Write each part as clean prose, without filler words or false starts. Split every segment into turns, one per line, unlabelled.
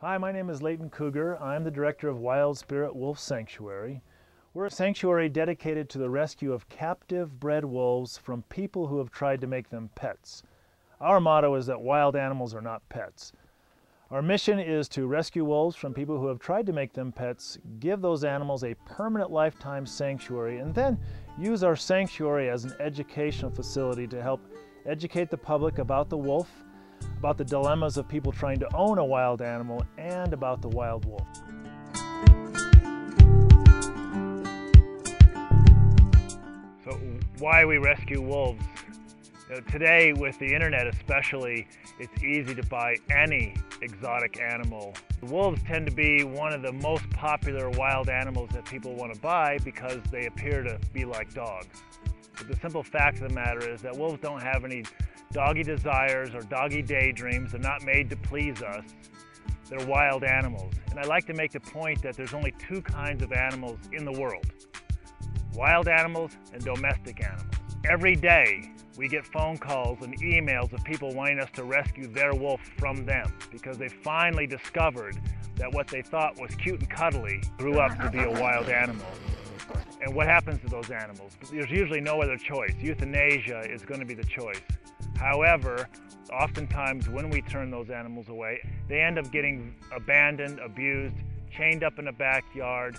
Hi, my name is Leighton Cougar. I'm the director of Wild Spirit Wolf Sanctuary. We're a sanctuary dedicated to the rescue of captive bred wolves from people who have tried to make them pets. Our motto is that wild animals are not pets. Our mission is to rescue wolves from people who have tried to make them pets, give those animals a permanent lifetime sanctuary, and then use our sanctuary as an educational facility to help educate the public about the wolf, about the dilemmas of people trying to own a wild animal, and about the wild wolf. So why we rescue wolves? Today, with the internet especially, it's easy to buy any exotic animal. Wolves tend to be one of the most popular wild animals that people want to buy because they appear to be like dogs. But the simple fact of the matter is that wolves don't have any doggy desires or doggy daydreams. They're not made to please us. They're wild animals. And I like to make the point that there's only two kinds of animals in the world: wild animals and domestic animals. Every day we get phone calls and emails of people wanting us to rescue their wolf from them because they finally discovered that what they thought was cute and cuddly grew up to be a wild animal. And what happens to those animals? There's usually no other choice. Euthanasia is going to be the choice. However, oftentimes when we turn those animals away, they end up getting abandoned, abused, chained up in a backyard,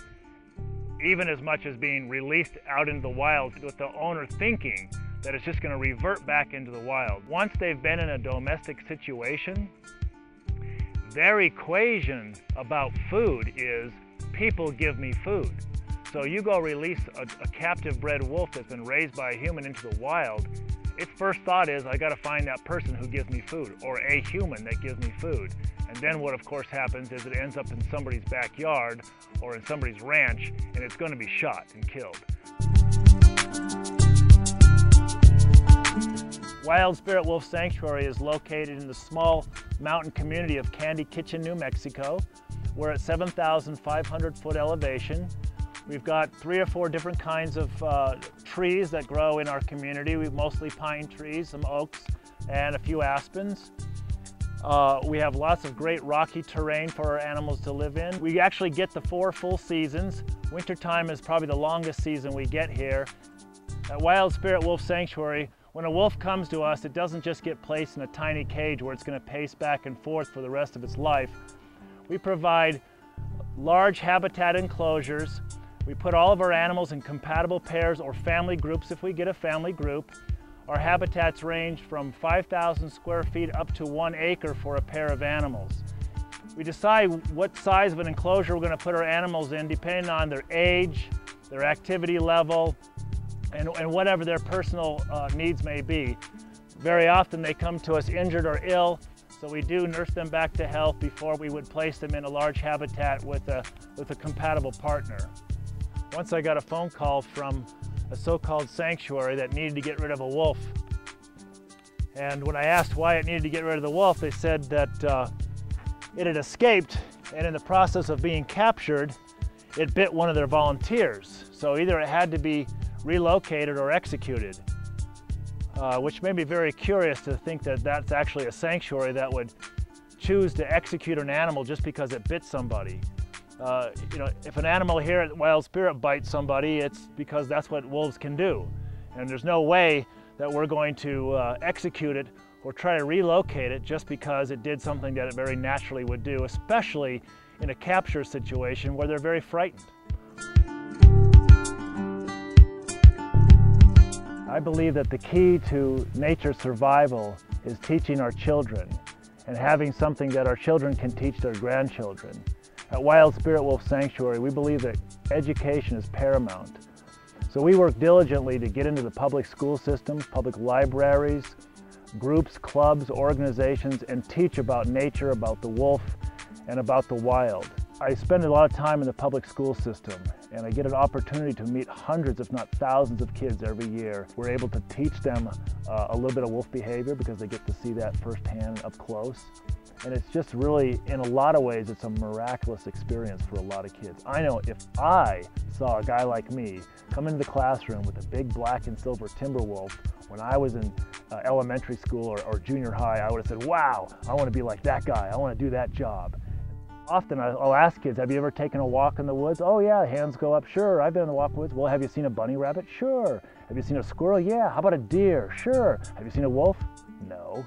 even as much as being released out into the wild with the owner thinking that it's just going to revert back into the wild. Once they've been in a domestic situation, their equation about food is people give me food. So you go release a captive bred wolf that's been raised by a human into the wild, its first thought is, I got to find that person who gives me food, or a human that gives me food. And then what of course happens is it ends up in somebody's backyard or in somebody's ranch, and it's going to be shot and killed. Wild Spirit Wolf Sanctuary is located in the small mountain community of Candy Kitchen, New Mexico. We're at 7,500 foot elevation. We've got 3 or 4 different kinds of trees that grow in our community. We've mostly pine trees, some oaks, and a few aspens. We have lots of great rocky terrain for our animals to live in. We actually get the 4 full seasons. Wintertime is probably the longest season we get here. At Wild Spirit Wolf Sanctuary, when a wolf comes to us, it doesn't just get placed in a tiny cage where it's going to pace back and forth for the rest of its life. We provide large habitat enclosures. We put all of our animals in compatible pairs or family groups if we get a family group. Our habitats range from 5,000 square feet up to 1 acre for a pair of animals. We decide what size of an enclosure we're going to put our animals in depending on their age, their activity level, and whatever their personal needs may be. Very often they come to us injured or ill, so we do nurse them back to health before we would place them in a large habitat with a compatible partner. Once I got a phone call from a so-called sanctuary that needed to get rid of a wolf. And when I asked why it needed to get rid of the wolf, they said that it had escaped, and in the process of being captured, it bit one of their volunteers. So either it had to be relocated or executed, which made me very curious to think that that's actually a sanctuary that would choose to execute an animal just because it bit somebody. You know, if an animal here at Wild Spirit bites somebody, it's because that's what wolves can do. And there's no way that we're going to execute it or try to relocate it just because it did something that it very naturally would do, especially in a capture situation where they're very frightened. I believe that the key to nature's survival is teaching our children and having something that our children can teach their grandchildren. At Wild Spirit Wolf Sanctuary, we believe that education is paramount. So we work diligently to get into the public school systems, public libraries, groups, clubs, organizations, and teach about nature, about the wolf, and about the wild. I spend a lot of time in the public school system, and I get an opportunity to meet hundreds, if not thousands of kids every year. We're able to teach them a little bit of wolf behavior because they get to see that firsthand up close. And it's just really, in a lot of ways, it's a miraculous experience for a lot of kids. I know if I saw a guy like me come into the classroom with a big black and silver timber wolf when I was in elementary school or junior high, I would have said, wow, I want to be like that guy. I want to do that job. Often I'll ask kids, have you ever taken a walk in the woods? Oh yeah, hands go up. Sure, I've been in the walk woods. Well, have you seen a bunny rabbit? Sure. Have you seen a squirrel? Yeah. How about a deer? Sure. Have you seen a wolf? No.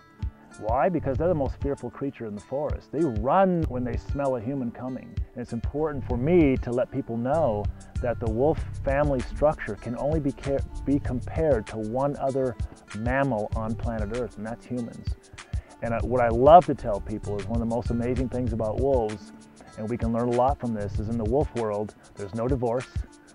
Why? Because they're the most fearful creature in the forest. They run when they smell a human coming. And it's important for me to let people know that the wolf family structure can only be compared to one other mammal on planet Earth, and that's humans. And what I love to tell people is one of the most amazing things about wolves, and we can learn a lot from this, is in the wolf world, there's no divorce,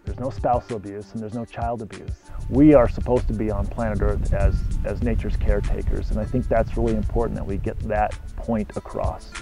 there's no spousal abuse, and there's no child abuse. We are supposed to be on planet Earth as nature's caretakers, and I think that's really important that we get that point across.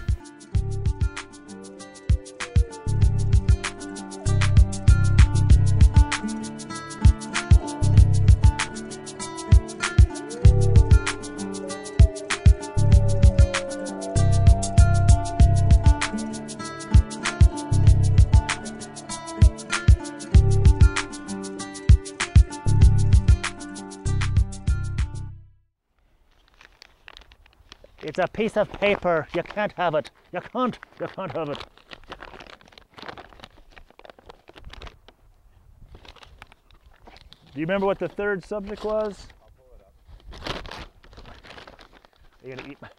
It's a piece of paper. You can't have it. You can't have it. Do you remember what the third subject was?
I'll pull it up.
You're gonna eat my